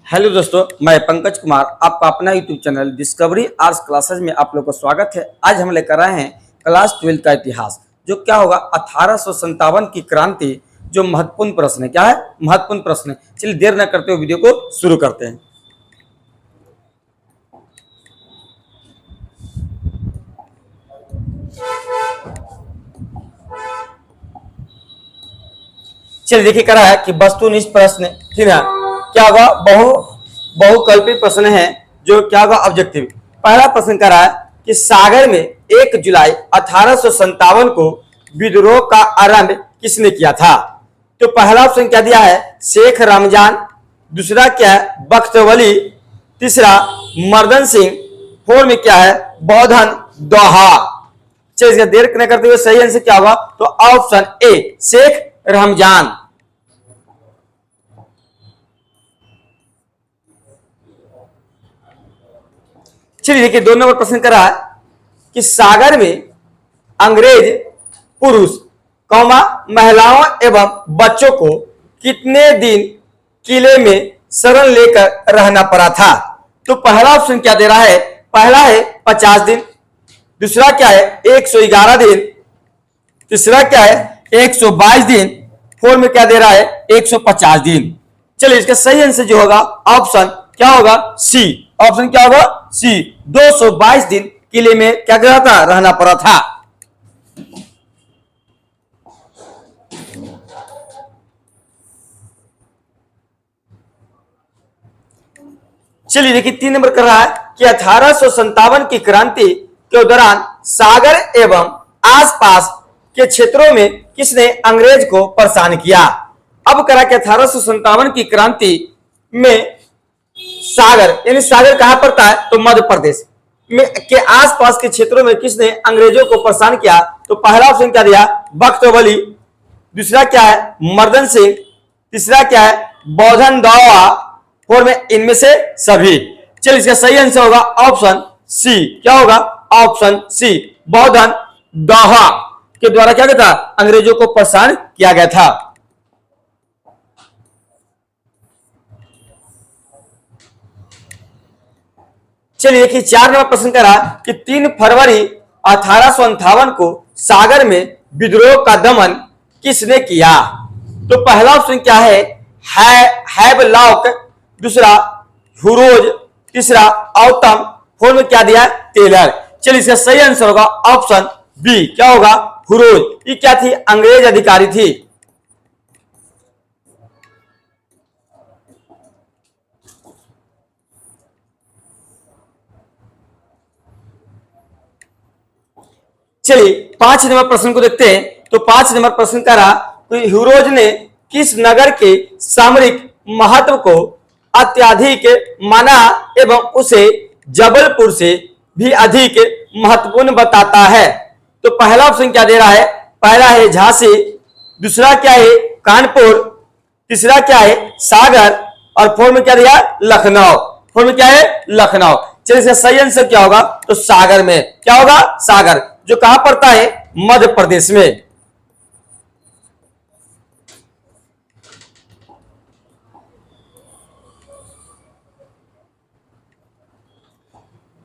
Hello दोस्तों, मैं पंकज कुमार आपका अपना YouTube channel discovery arts classes में आप लोग का स्वागत है। आज हम लेकर आए हैं क्लास 12 का इतिहास, जो क्या होगा 1857 की क्रांति। जो महत्वपूर्ण प्रश्न है, क्या है महत्वपूर्ण प्रश्न है। चलिए देर न करते हुए वीडियो को शुरू करते हैं। चलिए देखिए करा है कि वस्तुनिष्ठ प्रश्न, ठीक है, क्या होगा बहुकल्पित प्रश्न है, जो क्या होगा ऑब्जेक्टिव। पहला प्रश्न करा है कि सागर में 1 जुलाई 1857 को विद्रोह का आरंभ किसने किया था। तो पहला ऑप्शन क्या दिया है, शेख रमजान। दूसरा क्या है, बख्त वली। तीसरा मर्दन सिंह। फोर में क्या है, बौधन दोहा। चलिए इसका देर न करते हुए सही आंसर क्या होगा, तो ऑप्शन ए शेख रमजान। चलिए देखिए 2 नंबर प्रश्न करा है कि सागर में अंग्रेज पुरुष कौमा महिलाओं एवं बच्चों को कितने दिन किले में शरण लेकर रहना पड़ा था। तो पहला ऑप्शन क्या दे रहा है, पहला है 50 दिन। दूसरा क्या है 111 दिन। तीसरा क्या है 122 दिन। फोर में क्या दे रहा है 150 दिन। चलिए इसका सही आंसर जो होगा ऑप्शन क्या होगा, सी। ऑप्शन क्या होगा, सी। 222 दिन किले में क्या करा था, रहना पड़ा था। चलिए देखिए 3 नंबर कर रहा है कि 1857 की क्रांति के दौरान सागर एवं आसपास के क्षेत्रों में किसने अंग्रेज को परेशान किया। अब करा कि 1857 की क्रांति में सागर, यानी सागर कहां पड़ता है, तो मध्य प्रदेश में के आसपास के क्षेत्रों में किसने अंग्रेजों को परेशान किया। तो पहला ऑप्शन क्या दिया, बख्त वली। दूसरा क्या है मर्दन सिंह। तीसरा क्या है बौधन दोहा। फोर में इनमें से सभी। चलिए इसका सही आंसर होगा ऑप्शन सी। क्या होगा, ऑप्शन सी, बौधन दोहा के द्वारा क्या था, अंग्रेजों को परेशान किया गया था। चलिए देखिए 4 नंबर प्रश्न करा कि 3 फरवरी 1858 को सागर में विद्रोह का दमन किसने किया। तो पहला ऑप्शन क्या है, हैवलॉक। दूसरा हुरोज। तीसरा औतम। फोर में क्या दिया, टेलर। चलिए इसका सही आंसर होगा ऑप्शन बी। क्या होगा, हुरोज। ये क्या थी, अंग्रेज अधिकारी थी। चलिए 5 नंबर प्रश्न को देखते हैं। तो 5 नंबर प्रश्न का रहा तो हुरोज ने किस नगर के सामरिक महत्व को अत्यधिक माना एवं उसे जबलपुर से भी अधिक महत्वपूर्ण बताता है। तो पहला ऑप्शन क्या दे रहा है, पहला है झांसी। दूसरा क्या है कानपुर। तीसरा क्या है सागर। और फोर में क्या दिया, लखनऊ। फोर में क्या है, लखनऊ। चलिए इसका सही आंसर क्या होगा, तो सागर में। क्या होगा, सागर, जो कहां पड़ता है, मध्य प्रदेश में।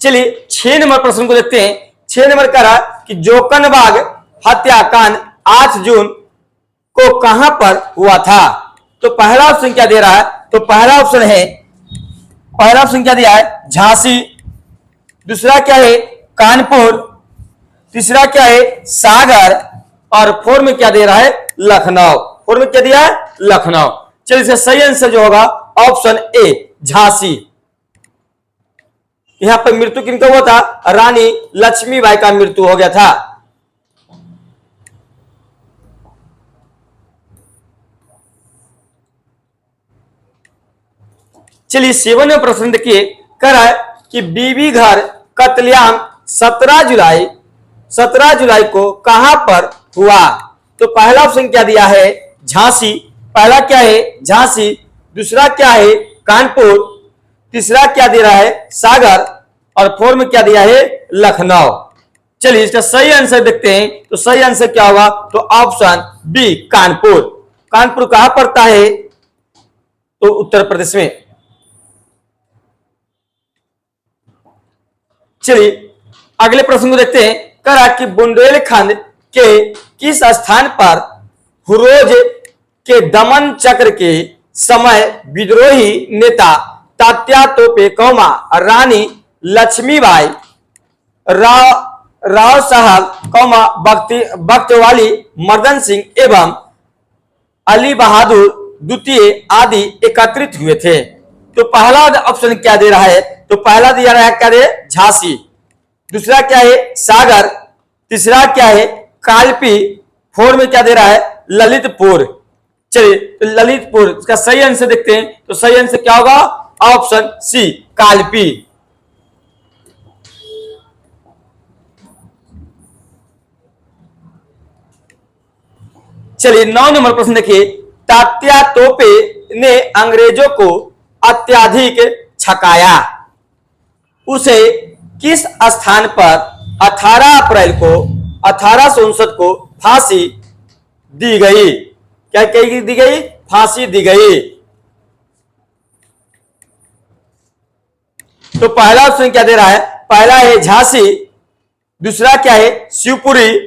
चलिए 6 नंबर प्रश्न को देखते हैं। 6 नंबर का रहा कि जोकनबाग हत्याकांड 8 जून को कहां पर हुआ था। तो पहला ऑप्शन क्या दे रहा है, तो पहला ऑप्शन है, पहला ऑप्शन क्या दिया है, झांसी। दूसरा क्या है कानपुर। तीसरा क्या है सागर। और फोर में क्या दे रहा है, लखनऊ। फोर में क्या दिया है, लखनऊ। चलिए इसका सही आंसर जो होगा ऑप्शन ए, झांसी। यहां पर मृत्यु किनका हुआ था, रानी लक्ष्मीबाई का मृत्यु हो गया था। चलिए 7 में प्रश्न देखिए, कर है कि बीबी घर कत्लेआम 17 जुलाई को कहां पर हुआ। तो पहला ऑप्शन क्या दिया है, झांसी। पहला क्या है झांसी। दूसरा क्या है कानपुर। तीसरा क्या दे रहा है सागर। और फोर में क्या दिया है, लखनऊ। चलिए इसका सही आंसर देखते हैं। तो सही आंसर क्या होगा, तो ऑप्शन बी, कानपुर। कानपुर कहां पड़ता है, तो उत्तर प्रदेश में। चलिए अगले प्रश्न को देखते हैं। करा कि बुंदेलखंड के किस स्थान पर हुरोज के दमन चक्र के समय विद्रोही नेता तात्या तोपे कौमा रानी लक्ष्मीबाई राव साहब कौमा बख्तवाली मर्दन सिंह एवं अली बहादुर द्वितीय आदि एकत्रित हुए थे? तो पहला ऑप्शन क्या दे रहा है? तो पहला दिया रहा है क्या दे? झांसी। दूसरा क्या है? सागर। तीसरा क्या है? कालपी। फोर में क्या दे रहा है? ललितपुर। चलिए तो ललितपुर इसका सही आंसर देखते हैं। तो सही आंसर क्या होगा? Option C Kalpi. चलिए 9 नंबर प्रश्न देखिए। तात्या तोपे ने अंग्रेजों को अत्यधिक छकाया, उसे किस स्थान पर 18 अप्रैल को 1859 को फांसी दी गई? क्या दी गई? फांसी दी गई। तो पहला ऑप्शन क्या दे रहा है? पहला है झांसी। दूसरा क्या है? शिवपुरी।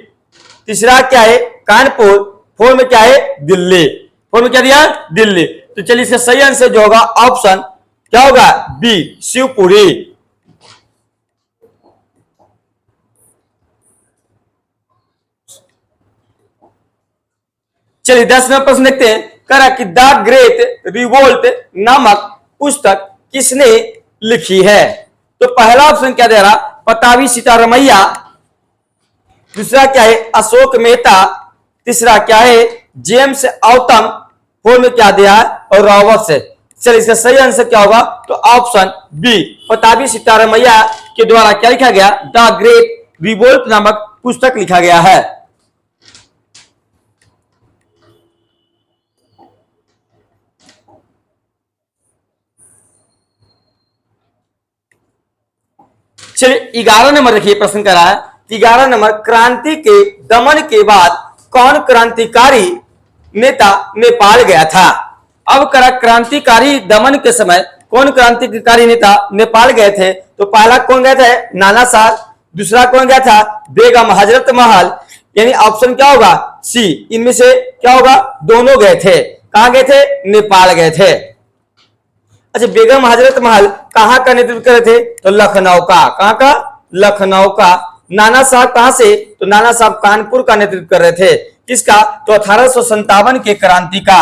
तीसरा क्या है? कानपुर। फोर में क्या है? दिल्ली। फोर में क्या दिया? दिल्ली। तो चलिए इसका सही आंसर जो होगा ऑप्शन क्या होगा? बी शिवपुरी। चलिए 10 नंबर प्रश्न देखते हैं। करा कि द ग्रेट रिवोल्ट नामक पुस्तक किसने लिखी है? तो पहला ऑप्शन क्या दे रहा? पतावी सीतारमैया। दूसरा क्या है? अशोक मेहता। तीसरा क्या है? जेम्स औतम। फोर में क्या दिया है? और रॉबर्ट्स है। चलिए इसका सही आंसर क्या होगा? तो ऑप्शन बी पतावी सीतारमैया के द्वारा क्या लिखा गया? द ग्रेट रिवोल्ट नामक पुस्तक लिखा गया है। चलिए 11 नंबर देखिए प्रश्न करा है। 11 नंबर, क्रांति के दमन के बाद कौन क्रांतिकारी नेता नेपाल गया था? अब करा क्रांतिकारी दमन के समय कौन क्रांतिकारी नेता नेपाल गए थे? तो पहला कौन गए थे? नाना साहब। दूसरा कौन गया था? बेगम हजरत महल। यानी ऑप्शन क्या होगा? सी। इनमें से क्या होगा? दोनों गए थे। कहां गए थे? नेपाल गए थे। अच्छा, बेगम हजरत महल कहां का नेतृत्व कर रहे थे? तो लखनऊ का। कहां का? लखनऊ का। नाना साहब कहां से? तो नाना साहब कानपुर का नेतृत्व कर रहे थे। किसका? तो 1857 के क्रांति का।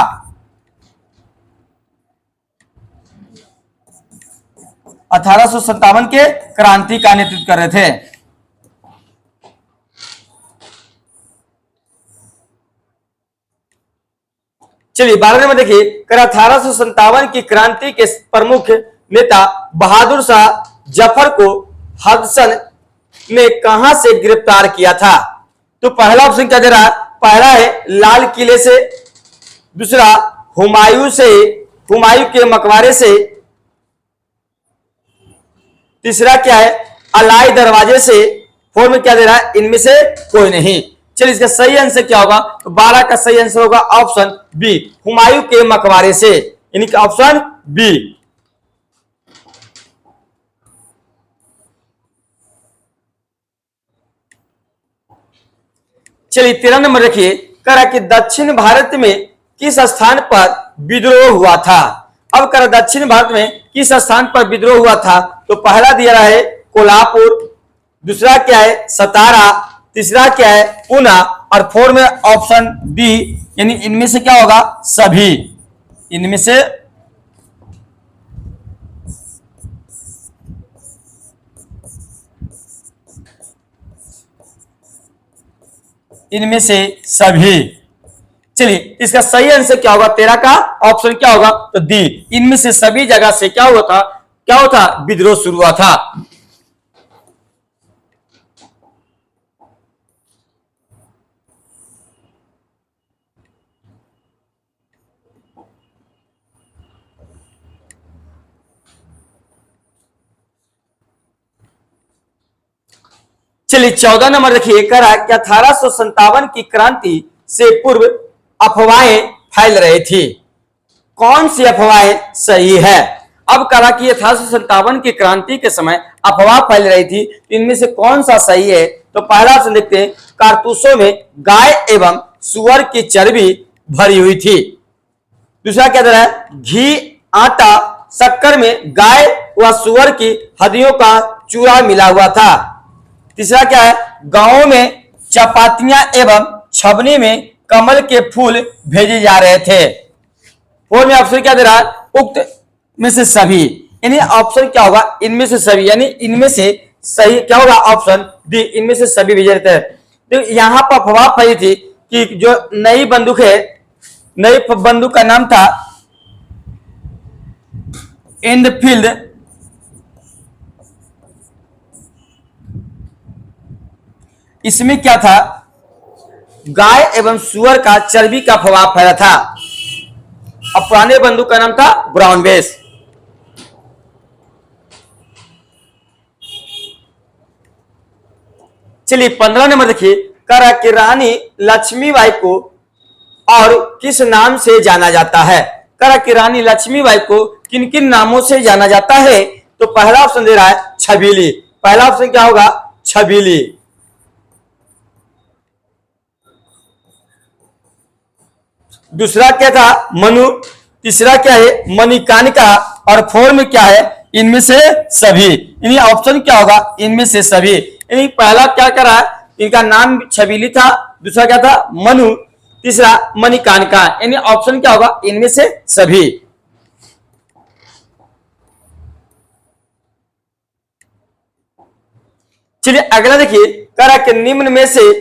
1857 के क्रांति का नेतृत्व कर रहे थे। चलिए 12 में देखिए। 1857 की क्रांति के प्रमुख नेता बहादुर शाह जफर को हडसन ने कहां से गिरफ्तार किया था? तो पहला ऑप्शन क्या दे रहा है? पहला है लाल किले से। दूसरा हुमायूं के मकबरे से। तीसरा क्या है? अलाई दरवाजे से। फोर में क्या दे रहा है? इनमें से कोई नहीं। चलिए इसका सही आंसर क्या होगा? तो 12 का सही आंसर होगा ऑप्शन बी हुमायूं के मकबरे से, यानी कि ऑप्शन बी। चलिए 13 नंबर देखिए। करा कि दक्षिण भारत में किस स्थान पर विद्रोह हुआ था? अब करा दक्षिण भारत में किस स्थान पर विद्रोह हुआ था? तो पहला दिया रहा है कोल्हापुर। दूसरा क्या है? सतारा। तीसरा क्या है? पुणे। और फोर में ऑप्शन बी, यानी इनमें से क्या होगा? सभी। इनमें से सभी। चलिए इसका सही आंसर क्या होगा? 13 का ऑप्शन क्या होगा? तो डी, इनमें से सभी जगह से क्या हुआ था? क्या हुआ था? विद्रोह शुरू हुआ था। चलिए 14 नंबर देखिए। करा कि 1857 की क्रांति से पूर्व अफवाहें फैल रही थी। कौन सी अफवाहें सही है? अब कहा कि 1857 की क्रांति के समय अफवाह फैल रही थी, इनमें से कौन सा सही है? तो पहला ऑप्शन देखते हैं, कारतूसों में गाय एवं सुअर की चर्बी भरी हुई थी। दूसरा क्या दे रहा है? घी, आटा, शक्कर में गाय व सुअर की हड्डियों का चूरा मिला हुआ था। तीसरा क्या है? गांवों में चपातियां एवं छबनी में कमल के फूल भेजे जा रहे थे। फोर में ऑप्शन क्या दे रहा है? उक्त में से सभी, यानी ऑप्शन क्या होगा? इनमें से सभी, यानी इनमें से सही क्या होगा? ऑप्शन डी, इनमें से सभी भेजे रहते हैं। तो यहां पर अफवाह फैली थी कि जो नई बंदूक है, नई बंदूक का नाम था एनफील्ड, इसमें क्या था? गाय एवं सुअर का चर्बी का अफवाह फैला था। अब पुराने बंदूक का नाम था ब्राउन बेस। चलिए 15 नंबर देखिए, कह रहा कि रानी लक्ष्मीबाई को और किस नाम से जाना जाता है? कह रहा कि रानी लक्ष्मीबाई को किन किन नामों से जाना जाता है? तो पहला ऑप्शन दे रहा है छबीली। पहला ऑप्शन क्या होगा? छबीली। दूसरा क्या था? मनु। तीसरा क्या है? मणिकानिका। और फोर में क्या है? इनमें से सभी। यानी ऑप्शन क्या होगा? इनमें से सभी। यानी पहला क्या कर रहा है? इनका नाम छबीली था, दूसरा क्या था? मनु, तीसरा मणिकानिका। यानी ऑप्शन क्या होगा? इनमें से सभी। चलिए अगला देखिए, कह रहा कि निम्न में से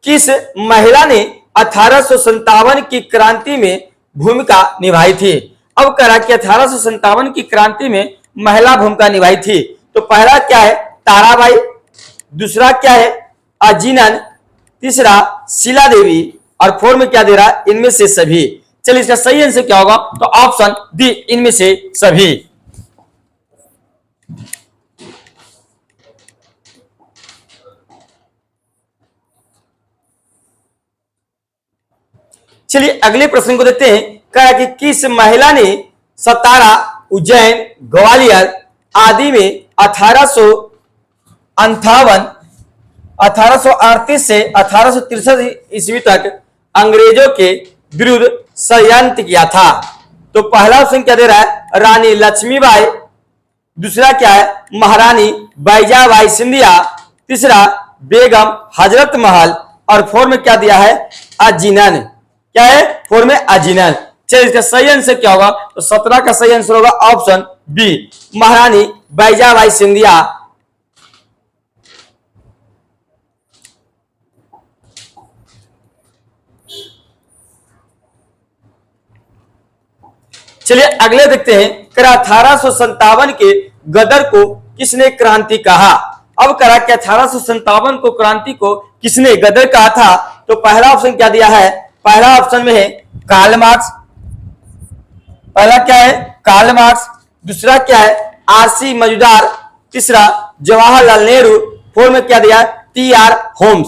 किस महिला ने 1857 की क्रांति में भूमिका निभाई थी? अब कह रहा कि 1857 की क्रांति में महिला भूमिका निभाई थी। तो पहला क्या है? ताराबाई। दूसरा क्या है? अजीनन। तीसरा शीला देवी। और फोर में क्या दे रहा है? इनमें से सभी। चलिए इसका सही आंसर क्या होगा? तो ऑप्शन डी, इनमें से सभी। चलिए अगले प्रश्न को देखते हैं। कहा कि किस महिला ने सतारा, उज्जैन, ग्वालियर आदि में 1838 से 1863 ईस्वी तक अंग्रेजों के विरुद्ध षड्यंत्र किया था? तो पहला ऑप्शन क्या दे रहा है? रानी लक्ष्मीबाई। दूसरा क्या है? महारानी बैजाबाई सिंधिया। तीसरा बेगम हजरत महल। और फोर में क्या दिया है? अजीनन। क्या है? फोर में अजीनन। चलिए इसका सही आंसर क्या होगा? तो 17 का सही आंसर होगा ऑप्शन बी, महारानी बैजाबाई सिंधिया। चलिए अगले देखते हैं। करा 1857 के गदर को किसने क्रांति कहा? अब करा कि 1857 को क्रांति को किसने गदर कहा था? तो पहला ऑप्शन क्या दिया है? पहला ऑप्शन में है कार्ल मार्क्स। पहला क्या है? Karl Marx. दूसरा क्या है? आरसी मजूमदार। तीसरा जवाहरलाल नेहरू। फोर में क्या दिया? T R Holmes.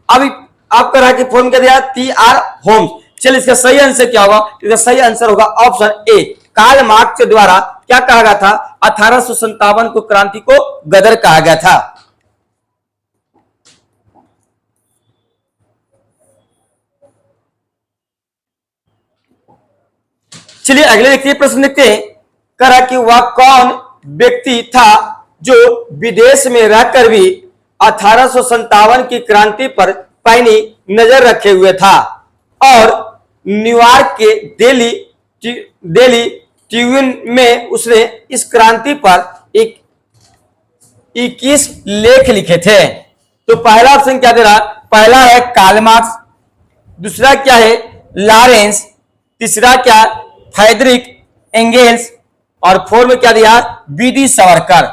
अभी आप कह रहा है कि फोर में क्या दिया? T R Holmes. चलिए इसका सही आंसर क्या होगा? इसका सही आंसर होगा ऑप्शन ए, कार्ल मार्क्स के द्वारा क्या कहा गया था? 1857 को क्रांति को गदर कहा गया था। चलिए अगले देखिए प्रश्न देखते हैं। करा कि वह कौन व्यक्ति था जो विदेश में रहकर भी 1857 की क्रांति पर पैनी नजर रखे हुए था और न्यूयॉर्क के डेली ट्रिब्यून में उसने इस क्रांति पर 21 लेख लिखे थे? तो पहला ऑप्शन क्या दे रहा? पहला है कार्ल मार्क्स। दूसरा क्या है? लॉरेंस। तीसरा क्या? Frederick Engels. और फोर में क्या दिया? बीडी सावरकर।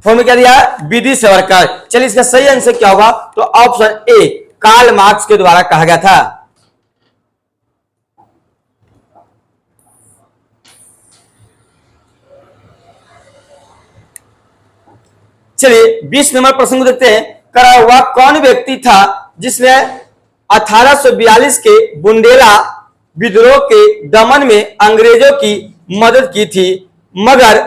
फोर में क्या दिया? बीडी सावरकर। चलिए इसका सही आंसर क्या होगा? तो ऑप्शन ए, कार्ल मार्क्स के द्वारा कहा गया था। चलिए 20 नंबर प्रश्न को देखते हैं। करा हुआ कौन व्यक्ति था जिसने 1842 के बुंदेला विद्रोह के दमन में अंग्रेजों की मदद की थी? मगर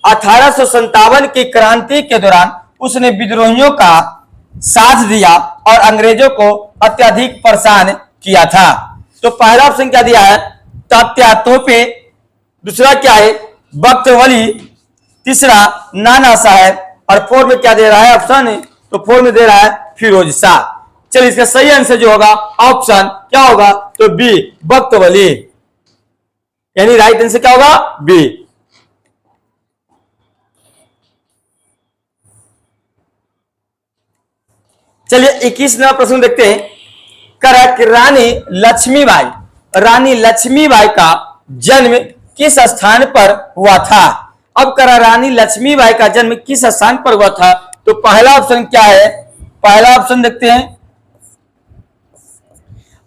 1857 की क्रांति के दौरान उसने विद्रोहियों का साथ दिया और अंग्रेजों को अत्यधिक परेशान किया था। तो पहला ऑप्शन क्या दिया है, तात्या तोपे, दूसरा क्या है बख्त वली, तीसरा नाना साहब, और फोर में क्या दे रहा है ऑप्शन, तो फोर में दे रहा है फिरोज शाह। चलिए इसका सही आंसर जो होगा ऑप्शन क्या होगा, तो बी बख्त वली, यानी राइट आंसर क्या होगा बी। चलिए 21 नंबर प्रश्न देखते हैं। करा कि रानी लक्ष्मीबाई का जन्म किस स्थान पर हुआ था। अब करा रानी लक्ष्मीबाई का जन्म किस स्थान पर हुआ था, तो पहला ऑप्शन क्या है, पहला ऑप्शन देखते हैं।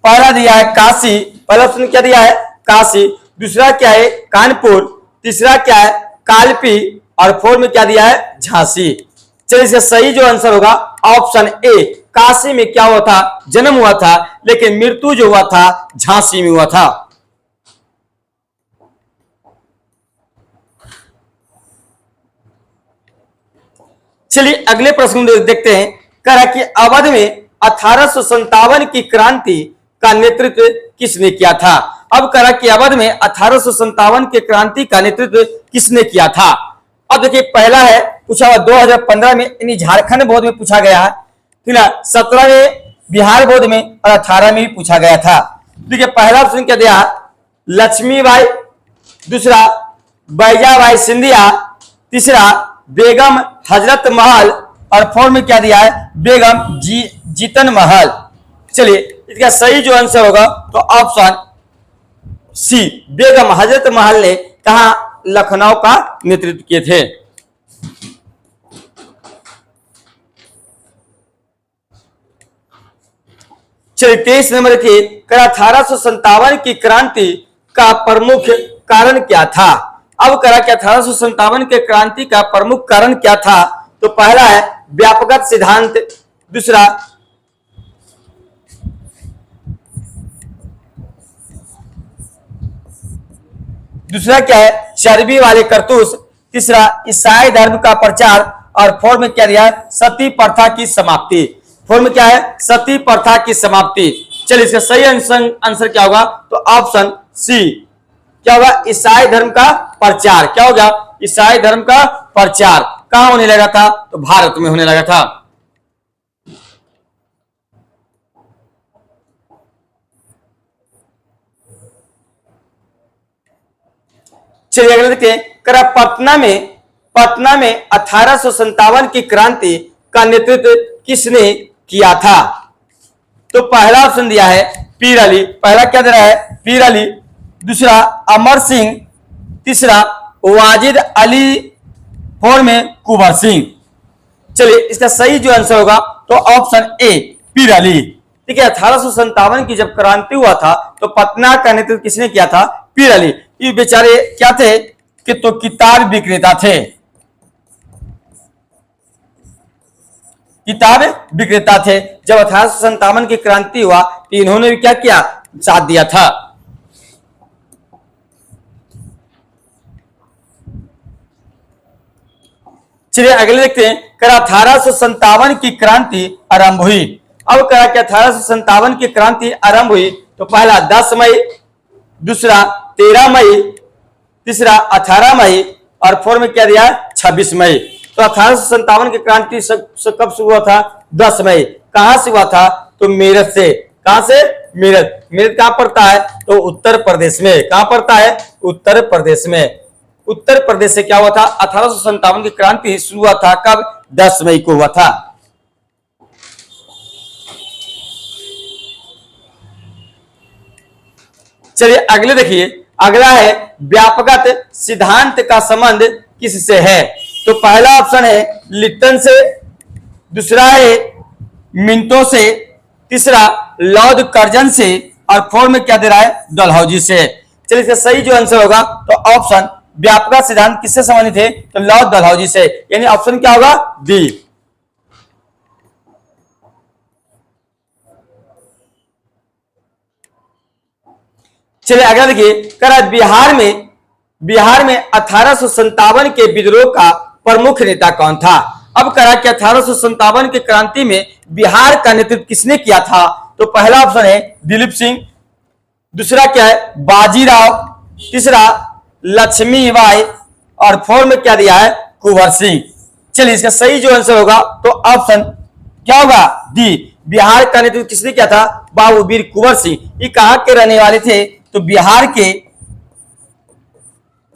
पहला दिया है काशी, पहला ऑप्शन क्या दिया है काशी, दूसरा क्या है कानपुर, तीसरा क्या है कालपी, और फोर में क्या दिया है झांसी। चलिए इसका सही जो आंसर होगा ऑप्शन ए, काशी में क्या हुआ था, जन्म हुआ था, लेकिन मृत्यु जो हुआ था झांसी में हुआ था। चलिए अगले प्रश्न देखते हैं। कहा कि अवध में 1857 की क्रांति का नेतृत्व किसने किया था। अब कहा कि अवध में 1857 के क्रांति का नेतृत्व किसने किया था। अब देखिए पहला है पूछा हुआ 2015 में, यानी झारखंड बोर्ड में पूछा गया है, ठीक है, 17 में बिहार बोर्ड में और 18 में भी पूछा गया था। देखिए पहला ऑप्शन क्या दिया, लक्ष्मीबाई, दूसरा बैजाबाई सिंधिया, तीसरा बेगम हजरत महल, और फोर में क्या दिया है बेगम जीतन महल। चलिए इसका सही जो आंसर होगा तो ऑप्शन सी, बेगम हजरत महल ने कहा लखनऊ का नेतृत्व किए थे। चलिए 23 नंबर की 1857 की क्रांति का प्रमुख कारण क्या था। अब करा कि 1857 के क्रांति का प्रमुख कारण क्या था, तो पहला है व्यापकता सिद्धांत, दूसरा क्या है चर्बी वाले करतूस, तीसरा ईसाई धर्म का प्रचार, और फोर में क्या दिया सती प्रथा की समाप्ति। फोर में क्या है सती प्रथा की समाप्ति। चलिए इसका सही आंसर क्या होगा, तो ऑप्शन सी क्या होगा ईसाई धर्म का प्रचार। क्या होगा ईसाई धर्म का प्रचार कहां होने लगा था, तो भारत में होने लगा था। चलिए अगले देखते हैं। करा पटना में 1857 की क्रांति का नेतृत्व किसने किया था। तो पहला ऑप्शन दिया है पीर अली, पहला क्या दे रहा है पीर अली, दूसरा अमर सिंह, तीसरा वाजिद अली, फोर में कुंवर सिंह। चलिए इसका सही जो आंसर होगा तो ऑप्शन ए पीर अली। ठीक है 1857 की जब क्रांति हुआ था तो पटना का नेतृत्व किसने किया था, पीर अली। ये बेचारे क्या थे कि तो किताब विक्रेता थे, किताब विक्रेता थे। जब 1857 की क्रांति हुआ तो इन्होंने भी क्या किया साथ दिया था। चलिए अगले देखते हैं। करा 1857 की क्रांति आरंभ हुई। अब करा कि 1857 की क्रांति आरंभ हुई तो पहला 10 मई, दूसरा 13 मई, तीसरा 18 मई, और फोर में क्या दिया 26 मई। तो 1857 की क्रांति कब शुरू हुआ था 10 मई। कहां से हुआ था, तो मेरठ से। कहां से मेरठ। मेरठ कहां पड़ता है, तो उत्तर प्रदेश में। कहां पड़ता है, उत्तर प्रदेश में। उत्तर प्रदेश से क्या हुआ था 1857 की क्रांति शुरू हुआ था कब 10 मई को हुआ था। चलिए अगले देखिए। अगला है व्यापकता सिद्धांत का संबंध किससे है। तो पहला ऑप्शन है लिप्टन से, दूसरा है मिंटो से, तीसरा लॉर्ड कर्जन से, और फोर में क्या दे रहा है डलहौजी से। चलिए इसका सही जो आंसर होगा तो ऑप्शन व्यापकता सिद्धांत किससे संबंधित है, तो लॉर्ड डलहौजी से, यानी ऑप्शन क्या होगा डी। चलिए अगला देखिए। करा बिहार में बिहार में 1857 के विद्रोह का प्रमुख नेता कौन था। अब करा कि 1857 के क्रांति में बिहार का नेतृत्व किसने किया था। तो पहला ऑप्शन है दिलीप सिंह, दूसरा क्या है बाजीराव, तीसरा लक्ष्मीबाई और फोर्थ में क्या दिया है कुंवर सिंह। चलिए इसका सही जो आंसर होगा तो ऑप्शन क्या होगा डी, बिहार का नेतृत्व किसने किया था बाबू वीर कुंवर सिंह। ये कहां के रहने वाले थे तो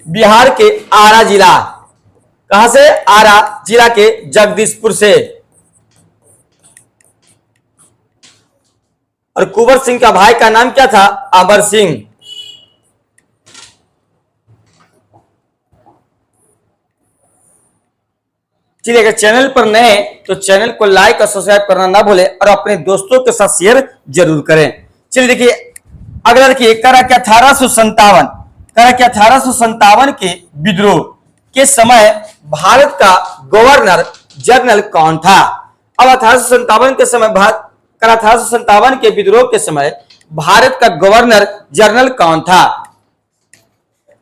बिहार के आरा जिला, कहां से आरा जिला के जगदीशपुर से। और कुंवर सिंह का भाई का नाम क्या था अमर सिंह। चलिए अगर चैनल पर नए तो चैनल को लाइक और सब्सक्राइब करना ना भूले और अपने दोस्तों के साथ शेयर जरूर करें। चलिए देखिए अगला देखिए करा कि 1857 के विद्रोह के समय भारत का गवर्नर जनरल कौन था। अब 1857 के समय 1857 के विद्रोह के समय भारत का गवर्नर जनरल कौन था।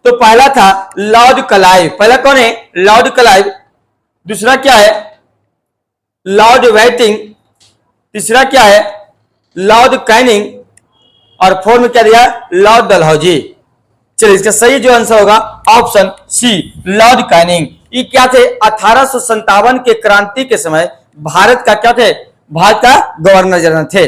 तो पहला था लॉर्ड क्लाइव, पहला कौन है लॉर्ड क्लाइव, दूसरा क्या है लॉर्ड वेटिंग, तीसरा क्या है लॉर्ड कैनिंग और फोर्थ में क्या दिया लॉर्ड डलहौजी। चलिए इसका सही जो आंसर होगा ऑप्शन सी लॉर्ड कैनिंग। ये क्या थे 1857 के क्रांति के समय भारत का क्या थे भारत का गवर्नर जनरल थे।